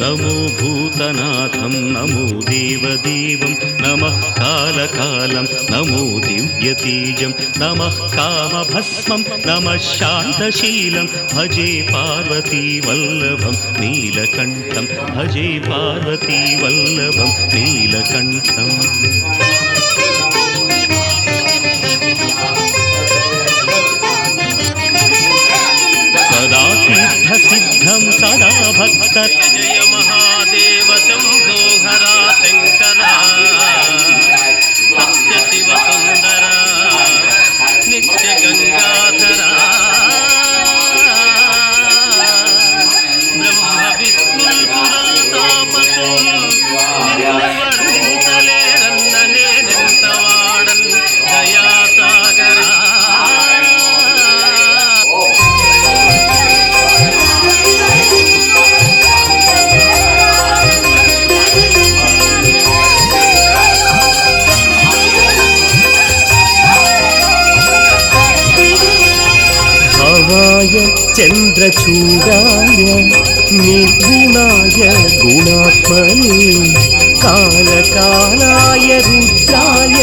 नमो भूतनाथं नमो देवदेवं नमः कालकालं नमो दिव्यतेजं नमः कामभस्मं नमः शान्तशीलं भजे पार्वतीवल्लभं नीलकण्ठं भजे पार्वतीवल्लभं नीलकण्ठम् सदा तीर्थसिद्धं सदा भक्त जय महादेव शंभो हरा शंकरा सत्य शिव सुंदरा नित्य गंगाधरा ब्रह्म विष्णु पुरातापतु निर्वर्णितले रंदने निंतवाडन दया सागरा भावाय चन्द्रचूडाय निर्गुणाय गुणात्मने कालकालाय रुद्राय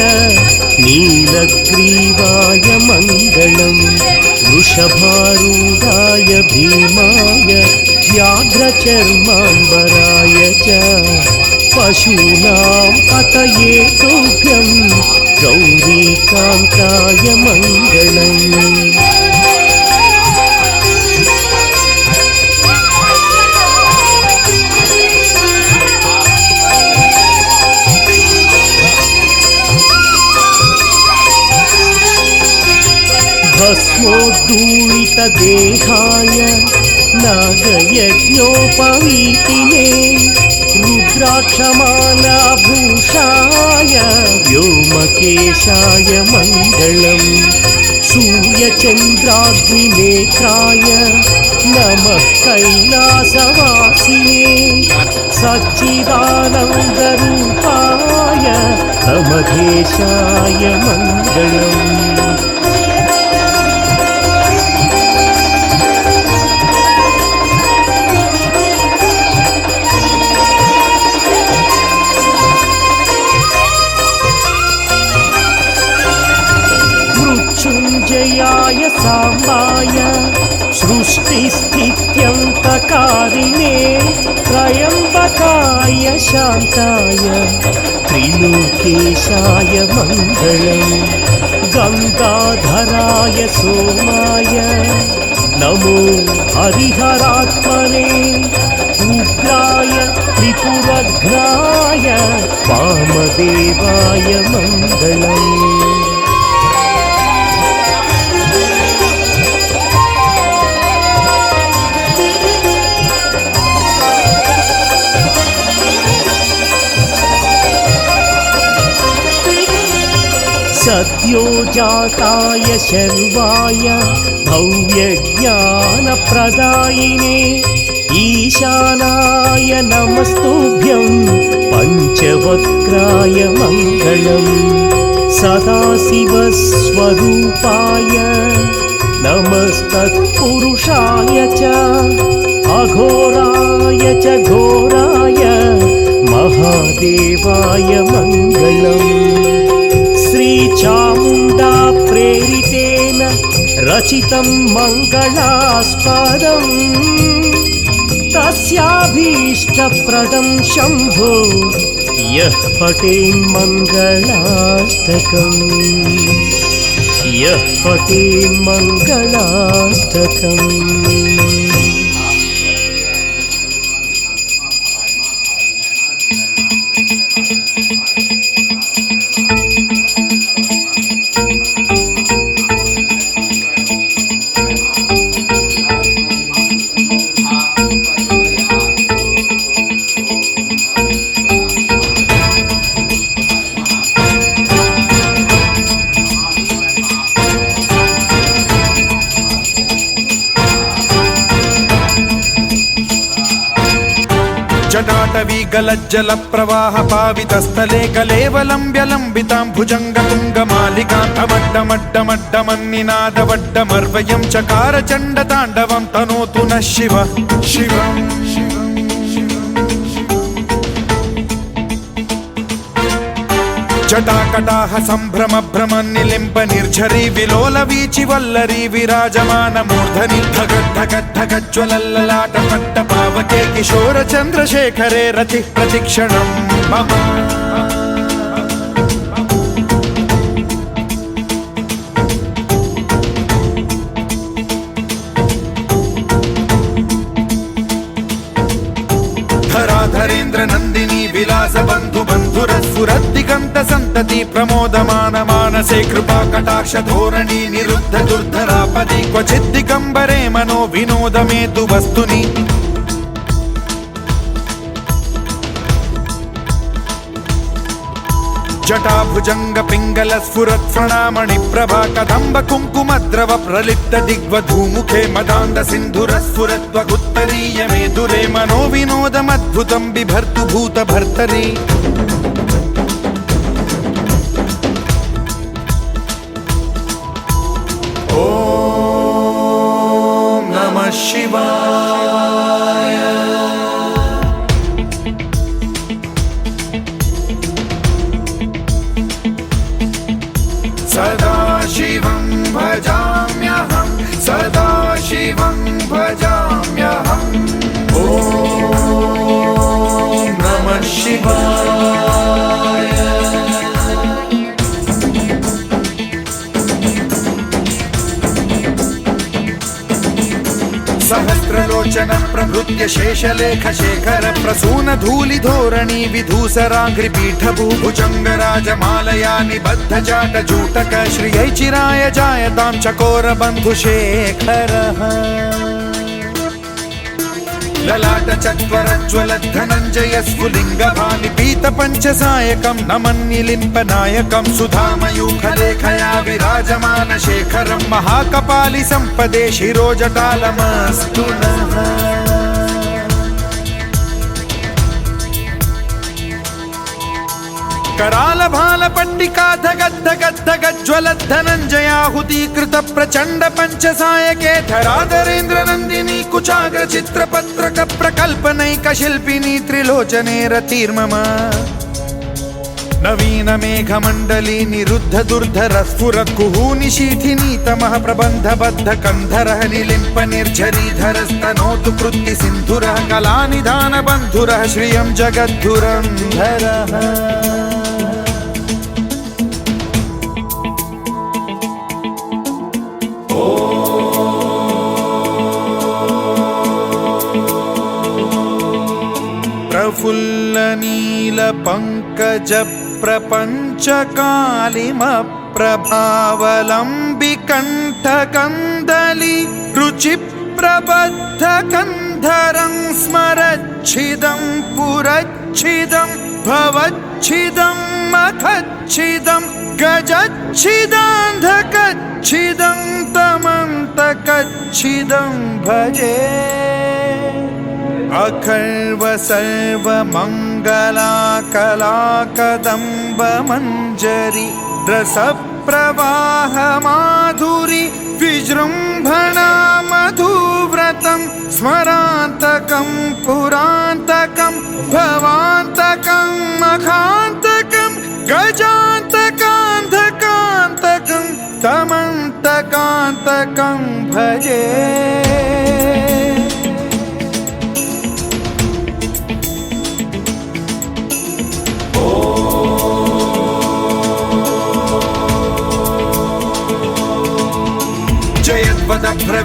नीलग्रीवाय मङ्गलम् वृषभारूढाय भीमाय व्याघ्रचर्माम्बराय च पशूनां पतये तुभ्यं गौरीकान्ताय मङ्गलम् भस्मोद्धूलितदेहाय नागयज्ञोपवीतिने रुद्राक्षमालाभूषाय व्योमकेशाय मङ्गलम् सूर्यचन्द्राग्निनेत्राय नमः कैलासवासिने सच्चिदानन्दरूपाय समधेशाय मङ्गलम् मृत्युञ्जयाय साम्बाय सृष्टिस्थित्यन्तकारिणे त्र्यम्बकाय शान्ताय त्रिलोकेशाय मङ्गलम् गङ्गाधराय सोमाय नमो हरिहरात्मने उग्राय त्रिपुरघ्नाय वामदेवाय मङ्गलम् सद्योजाताय शर्वाय भव्यज्ञानप्रदायिने ईशानाय नमस्तुभ्यं पञ्चवक्त्राय मङ्गलम् सदाशिवस्वरूपाय नमस्तत्पुरुषाय च अघोराय च घोराय महादेवाय मङ्गलम् श्रीचामुण्डा प्रेरितेन रचितं मङ्गलास्पदम् तस्याभीष्टप्रदं शम्भो यः पठेन्मङ्गलाष्टकम् जटाटवीगलज्जल प्रवाह पावितस्थले कलेवलम्ब्यलम्बितां भुजङ्गतुङ्गमालिकान्तमड्डमड्डमड्डमन्निनादवड्डमर्वयं चकार चण्डताण्डवं तनोतु नः शिव शिवम् జటాకటాహ సంభ్రమ భ్రమ నిలింప నిర్ఝరీ విలోల వీచి వల్లరీ విరాజమాన మూర్ధని ధగద్ధగద్ధగజ్వలల్లలాట పట్ట పావకే కిశోర చంద్రశేఖరే రతి ప్రతిక్షణం మమ ధరాధరేంద్ర నందిని విలాస బంధు బంధురస్ఫురద్దిగంత సంతతి ప్రమోదమాన మానసే కృపా కటాక్ష ధోరణి నిరుద్ధ దుర్ధరాపది క్వచిద్దిగంబరే మనో వినోదమేతు వస్తుని జటాభుజంగ పింగళ స్ఫురత్ ప్రణామణి ప్రభా కదంబ కుంకుమద్రవ ప్రలిప్త దిగ్వధూముఖే మదాంద సింధుర స్ఫురత్వగుత్తరీయ మేధురే మనో వినోదమద్భుతం బిభర్తు భూత భర్తరి ఓం నమః శివాయ సదాశివం భజామ్యహం సదాశివం భజామ్యహం ఓం నమః శివాయ సహస్రలోచన ప్రభృత్య శేషలేఖ శేఖర ప్రసూన ధూళి ధోరణి విధూసరాఘ్రి పీఠభూ భుజంగరాజమాలయా నిబద్ధ జాట జూటక శ్రియై చిరాయ జాయతాం చకోర బంధు శేఖర లలాట చత్వరజ్వల ధనంజయ స్ఫులింగ భాని పీత పంచసాయకం నమన్నిలింప నాయకం సుధామయూఖలేఖయా విరాజమాన శేఖరం మహాకపాలి సంపదే శిరోజటాలమస్తు నః कराल भाल पट्टिका धगद्धगद्धगज्वल धनंजयाहुतीकृत प्रचंड पंचसायके धराधरेन्द्र नंदिनी कुचाग्र चित्रपत्रक प्रकल्पनैक शिल्पिनी त्रिलोचने रतिर्मम नवीन मेघमंडली निरुद्ध दुर्धर स्फुर कुहूनि शीठिनी तमः प्रबंध बद्ध कंधरः निलिंप निर्झरीधरस्तनोतु कृत्ति सिंधुरः कलानिधान बंधुरः श्रियं जगद्धुरंधरः प्रफुल्ल नील पंकज प्रपंच कालिम प्रभावलंबि कंठ कंदली रुचि प्रबद्ध कंधरं स्मरच्छिदं पुरच्छिदं भवच्छिदं मखच्छिदं गजच्छिदान्धकच्छिदं तमन्तकच्छिदं भजे अखर्व सर्व मंगला कला कदम्ब मंजरी रस प्रवाह माधुरी विजृंभणा मधुव्रतं स्मरान्तकं पुरान्तकं भवान्तकं मखान्तकं गजान्तकान्धकान्तकं तमन्तकान्तकं भजे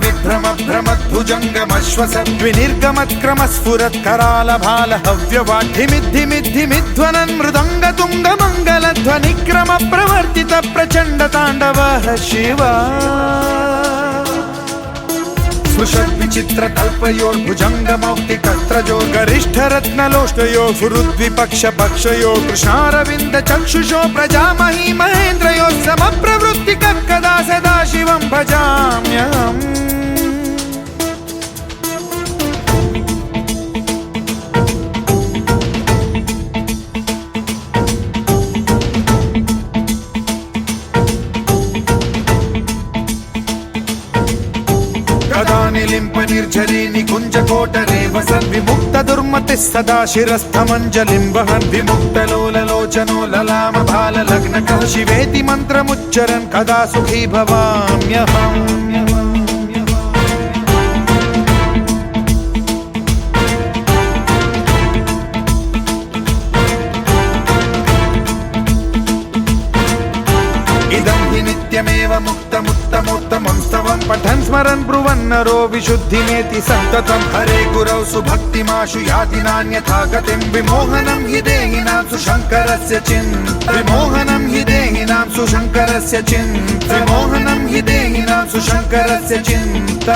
विभ्रम भ्रमद्भुजङ्गमश्वसद्विनिर्गमत्क्रम स्फुरत् कराल भाल हव्यवाढ्यमिद्धिमिद्धिमिध्वनन् मृदङ्ग तुङ्ग मङ्गलध्वनिक्रम प्रवर्तित प्रचण्ड ताण्डवः शिवा स्पृशद्विचित्र तल्पयोर्भुजङ्ग मौक्तिकस्त्रजो गरिष्ठ रत्नलोष्टयो सुहृद्विपक्ष पक्षयो कृष्णारविन्द चक्षुषो प्रजामही महेन्द्रयो समप्रवृत्ति कदा सदा शिवं भजाम्यहम् निलिंप निर्झरी निकुंज कोटरे वसद् విముక్త దుర్మతి సదా శిరస్థమంజలిం వహన్ విముక్తలోలలోచనో లలామ బాల లగ్న శివేతి మంత్రముచ్చరన్ కదా సుఖీ భవామ్యహం. ఇదం హి నిత్యమేవ ముక్తముత్తమోత్తమం స్తవం పఠన్ స్మరన్ బ్రువన్నరో విశుద్ధిమేతి సంతతం హరే గురౌ సుభక్తిమాశు యాతి నాన్యథా గతిం విమోహనం హి దేహినాం సుశంకరస్య చింత విమోహనం హి దేహినాం సుశంకరస్య చింత విమోహనం హి దేహినాం సుశంకరస్య చింత.